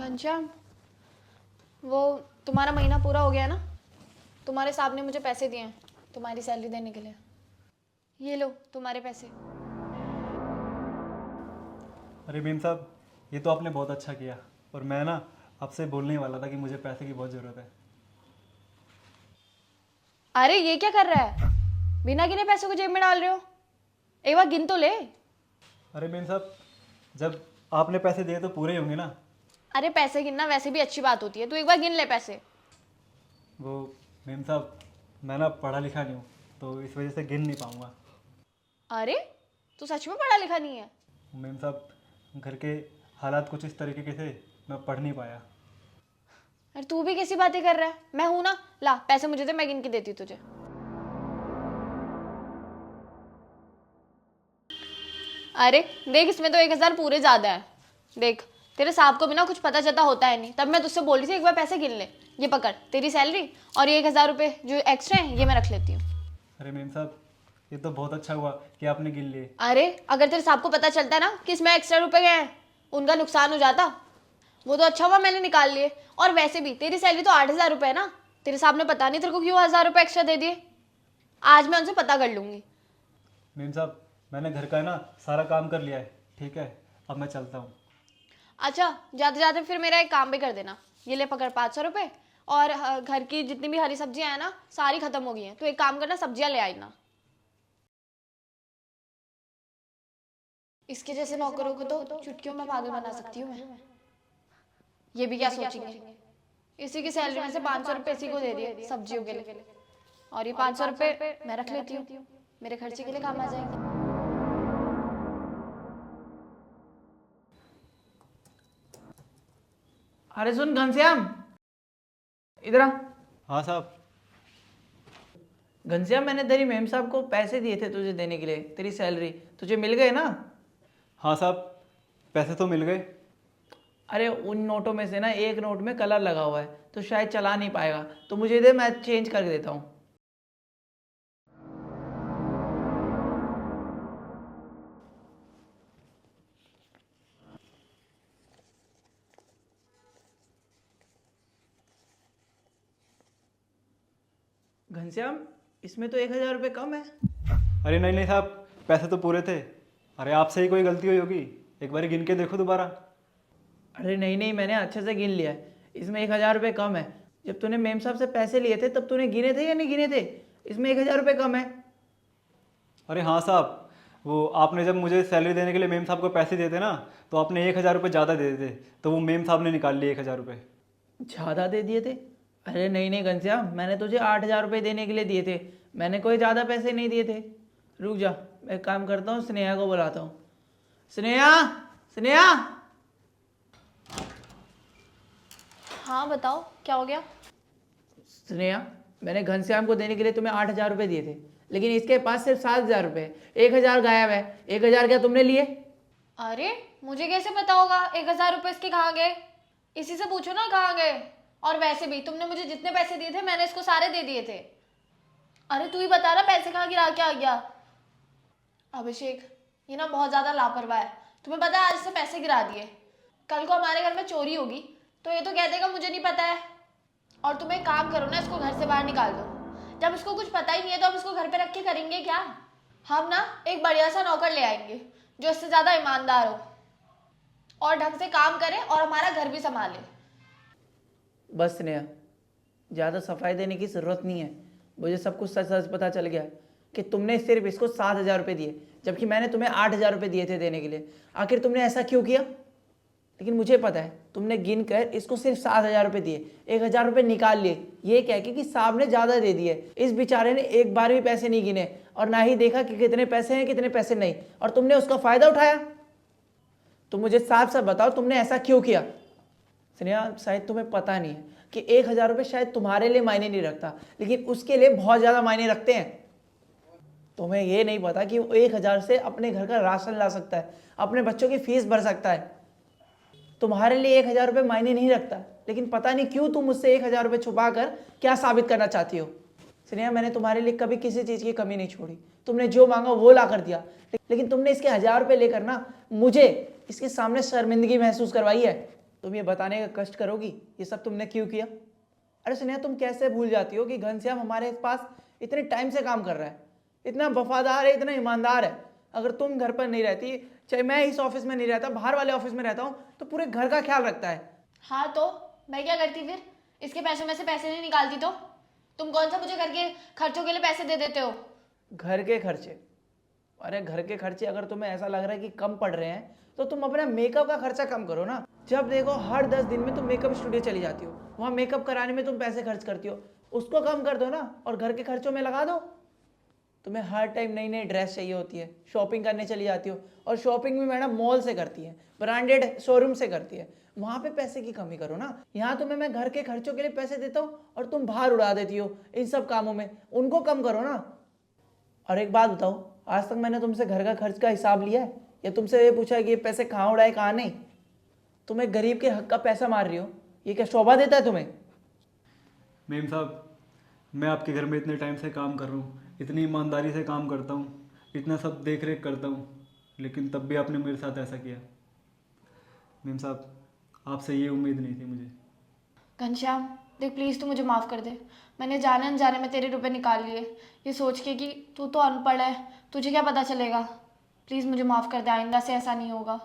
घनश्याम, वो तुम्हारा महीना पूरा हो गया ना? तुम्हारे साहब ने मुझे पैसे दिए हैं तुम्हारी सैलरी देने के लिए। ये लो तुम्हारे पैसे। अरे मेम साहब, ये तो आपने बहुत अच्छा किया। और मैं ना आपसे बोलने ही वाला था कि मुझे पैसे की बहुत ज़रूरत है। अरे ये क्या कर रहा है? बिना गिने पैसों को जेब में डाल रहे हो? एक बार गिन तो ले। अरे मेम साहब, जब आपने पैसे दिए तो पूरे ही होंगे ना। अरे पैसे गिनना वैसे भी अच्छी बात होती है, तू एक बार गिन ले पैसे। वो मेम साहब, मैं ना पढ़ा लिखा नहीं हूँ, तो इस वजह से गिन नहीं पाऊँगा। अरे तू सच में पढ़ा लिखा नहीं है? मेम साहब, घर के हालात कुछ इस तरीके के थे, मैं पढ़ नहीं पाया। अरे तू भी कैसी बातें कर रहा है? मैं हूं ना, ला पैसे मुझे दे, मैं गिन के देती हूँ तुझे। अरे देख, इसमें तो 1,000 पूरे ज्यादा है। देख, तेरे साहब को भी ना कुछ पता चता होता है नहीं, तब मैं तुझसे बोल रही थी एक बार पैसे गिन ले। ये पकड़ तेरी सैलरी, और ये 1,000 रुपये जो एक्स्ट्रा है ये मैं रख लेती हूँ। अरे मेम साहब, ये तो बहुत अच्छा हुआ कि आपने गिन लिए। अरे अगर तेरे साहब को पता चलता ना कि इसमें एक्स्ट्रा रुपए गए हैं, उनका नुकसान हो जाता। वो तो अच्छा हुआ मैंने निकाल लिए। और वैसे भी तेरी सैलरी तो 8,000 रुपये है ना। तेरे साहब ने पता नहीं तेरे को क्यों 1,000 रुपये एक्स्ट्रा दे दिए। आज मैं उनसे पता कर लूंगी। मेम साहब, मैंने घर का ना सारा काम कर लिया है, ठीक है? अब मैं चलता हूँ। अच्छा, जाते जाते फिर मेरा एक काम भी कर देना। ये ले पकड़ 500 रुपये। और घर की जितनी भी हरी सब्जियां हैं ना, सारी खत्म हो गई हैं, तो एक काम करना, सब्जियां ले आई ना। इसके जैसे नौकरों को तो चुटकियों में पागल बना सकती हूँ मैं। ये भी क्या सोचेंगे? इसी की सैलरी में से 500 रुपये इसी को दे दिए सब्जियों के लिए, और ये 500 रुपये मैं रख लेती हूँ, मेरे खर्चे के लिए काम आ जाएंगे। अरे सुन घनश्याम, इधर आ। हाँ साहब। घनश्याम, मैंने तेरी मेम साहब को पैसे दिए थे तुझे देने के लिए, तेरी सैलरी तुझे मिल गए ना? हाँ साहब, पैसे तो मिल गए। अरे उन नोटों में से ना एक नोट में कलर लगा हुआ है, तो शायद चला नहीं पाएगा, तो मुझे दे, मैं चेंज करके देता हूँ। घनश्याम, इसमें तो 1,000 रुपये कम है। अरे नहीं नहीं साहब, पैसे तो पूरे थे। अरे आपसे ही कोई गलती हुई होगी, एक बार गिन के देखो दोबारा। अरे नहीं नहीं, मैंने अच्छे से गिन लिया है, इसमें 1,000 रुपये कम है। जब तूने मेम साहब से पैसे लिए थे तब तूने गिने थे या नहीं गिने थे? इसमें 1,000 रुपये कम है। अरे हाँ साहब, वो आपने जब मुझे सैलरी देने के लिए मेम साहब को पैसे दिए थे ना, तो आपने 1,000 रुपये ज़्यादा दे दिए थे, तो वो मेम साहब ने निकाल लिए 1,000 रुपये। ज़्यादा दे दिए थे? अरे नहीं नहीं घनश्याम, मैंने तुझे 8,000 रुपये देने के लिए दिए थे, मैंने कोई ज़्यादा पैसे नहीं दिए थे। रुक जा, मैं एक काम करता हूँ, स्नेहा को बुलाता हूँ। स्नेहा, स्नेहा। हाँ बताओ, क्या हो गया? स्नेहा, मैंने घनश्याम को देने के लिए तुम्हें 8,000 रुपये दिए थे, लेकिन इसके पास सिर्फ 7,000 रुपये, 1,000 गायब है। 1,000 क्या तुमने लिए? अरे मुझे कैसे पता होगा 1,000 रुपये इसके कहाँ गए? इसी से पूछो ना कहाँ गए। और वैसे भी तुमने मुझे जितने पैसे दिए थे मैंने इसको सारे दे दिए थे। अरे तू ही बता रहा पैसे कहाँ गिरा के आ गया। अभिषेक, ये ना बहुत ज्यादा लापरवाह है। तुम्हें पता है आज इससे पैसे गिरा दिए, कल को हमारे घर में चोरी होगी तो ये तो कह देगा मुझे नहीं पता है। और तुम एक काम करो ना, इसको घर से बाहर निकाल दो। जब इसको कुछ पता ही नहीं है तो हम इसको घर पे रख के करेंगे क्या? हम ना एक बढ़िया सा नौकर ले आएंगे जो इससे ज्यादा ईमानदार हो और ढंग से काम करे और हमारा घर भी संभाले। बस स्नेहा, ज़्यादा सफाई देने की ज़रूरत नहीं है। मुझे सब कुछ सच सच पता चल गया कि तुमने सिर्फ इसको 7,000 रुपये दिए, जबकि मैंने तुम्हें 8,000 रुपये दिए थे देने के लिए। आखिर तुमने ऐसा क्यों किया? लेकिन मुझे पता है, तुमने गिन कर इसको सिर्फ 7,000 रुपये दिए, 1,000 रुपये निकाल लिए, ये कह के कि साहब ने ज़्यादा दे दिए। इस बेचारे ने एक बार भी पैसे नहीं गिने और ना ही देखा कि कितने पैसे हैं कितने पैसे नहीं, और तुमने उसका फ़ायदा उठाया। तो मुझे साफ साफ बताओ, तुमने ऐसा क्यों किया? स्नेहा, शायद तुम्हें पता नहीं है कि 1,000 रुपये शायद तुम्हारे लिए मायने नहीं रखता, लेकिन उसके लिए बहुत ज़्यादा मायने रखते हैं। तुम्हें ये नहीं पता कि वो 1,000 से अपने घर का राशन ला सकता है, अपने बच्चों की फीस भर सकता है। तुम्हारे लिए 1,000 रुपये मायने नहीं रखता, लेकिन पता नहीं क्यों तुम मुझसे 1,000 रुपये छुपा कर क्या साबित करना चाहती हो। स्नेहा, मैंने तुम्हारे लिए कभी किसी चीज़ की कमी नहीं छोड़ी, तुमने जो मांगा वो ला कर दिया, लेकिन तुमने इसके 1,000 रुपये लेकर ना मुझे इसके सामने शर्मिंदगी महसूस करवाई है। तुम ये बताने का कष्ट करोगी ये सब तुमने क्यों किया? अरे स्नेहा, तुम कैसे भूल जाती हो कि घनश्याम हमारे पास इतने टाइम से काम कर रहा है, इतना वफादार है, इतना ईमानदार है। अगर तुम घर पर नहीं रहती, चाहे मैं इस ऑफिस में नहीं रहता, बाहर वाले ऑफिस में रहता हूँ, तो पूरे घर का ख्याल रखता है। हाँ तो मैं क्या करती फिर? इसके पैसों में से पैसे नहीं निकालती तो? तुम कौन सा मुझे घर के खर्चों के लिए पैसे दे देते हो? घर के खर्चे? अरे घर के खर्चे अगर तुम्हें ऐसा लग रहा है कि कम पड़ रहे हैं तो तुम अपना मेकअप का खर्चा कम करो ना। जब देखो हर 10 दिन में तुम मेकअप स्टूडियो चली जाती हो, वहाँ मेकअप कराने में तुम पैसे खर्च करती हो, उसको कम कर दो ना और घर के खर्चों में लगा दो। तुम्हें हर टाइम नई नई ड्रेस चाहिए होती है, शॉपिंग करने चली जाती हो, और शॉपिंग भी मैडम मॉल से करती है, ब्रांडेड शोरूम से करती है, वहाँ पे पैसे की कमी करो ना। यहाँ तुम्हें मैं घर के खर्चों के लिए पैसे देता हूँ और तुम बाहर उड़ा देती हो इन सब कामों में, उनको कम करो ना। और एक बात बताओ, आज तक मैंने तुमसे घर का खर्च का हिसाब लिया है या तुमसे ये पूछा है कि ये पैसे कहाँ उड़ाए कहाँ नहीं? तुम एक गरीब के हक का पैसा मार रही हो, ये क्या शोभा देता है तुम्हें? मेम साहब, मैं आपके घर में इतने टाइम से काम कर रहा हूँ, इतनी ईमानदारी से काम करता हूँ, इतना सब देख रेख करता हूँ, लेकिन तब भी आपने मेरे साथ ऐसा किया। मेम साहब, आपसे ये उम्मीद नहीं थी मुझे। घनश्याम देख, प्लीज़ तू मुझे माफ़ कर दे। मैंने जाने अनजाने में तेरे रुपए निकाल लिए, ये सोच के कि तू तो अनपढ़ है, तुझे क्या पता चलेगा। प्लीज़ मुझे माफ़ कर दे, आइंदा से ऐसा नहीं होगा।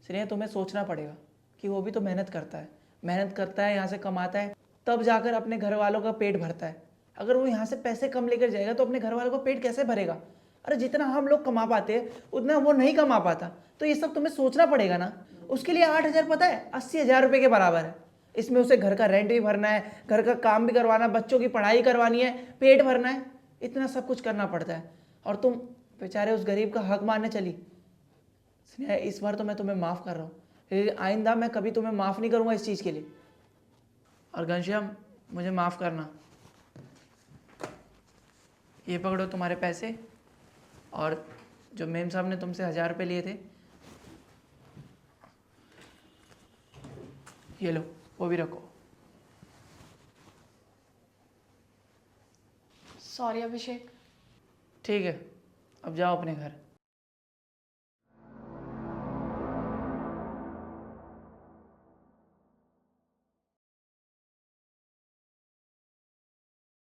स्नेहा, तुम्हें सोचना पड़ेगा कि वो भी तो मेहनत करता है, यहाँ से कमाता है, तब जाकर अपने घर वालों का पेट भरता है। अगर वो यहाँ से पैसे कम लेकर जाएगा तो अपने घर वालों का पेट कैसे भरेगा? अरे जितना हम लोग कमा पाते हैं उतना वो नहीं कमा पाता, तो ये सब तुम्हें सोचना पड़ेगा ना। उसके लिए 8,000 पता है 80,000 रुपये के बराबर है। इसमें उसे घर का रेंट भी भरना है, घर का काम भी करवाना, बच्चों की पढ़ाई करवानी है, पेट भरना है, इतना सब कुछ करना पड़ता है, और तुम बेचारे उस गरीब का हक मारने चली। स्नेहा, इस बार तो मैं तुम्हें माफ़ कर रहा हूँ, फिर आइंदा मैं कभी तुम्हें माफ़ नहीं करूँगा इस चीज़ के लिए। और घनश्याम, मुझे माफ़ करना। ये पकड़ो तुम्हारे पैसे, और जो मेम साहब ने तुमसे 1,000 रुपये लिए थे, ये लो, वो भी रखो। सॉरी अभिषेक। ठीक है, अब जाओ अपने घर।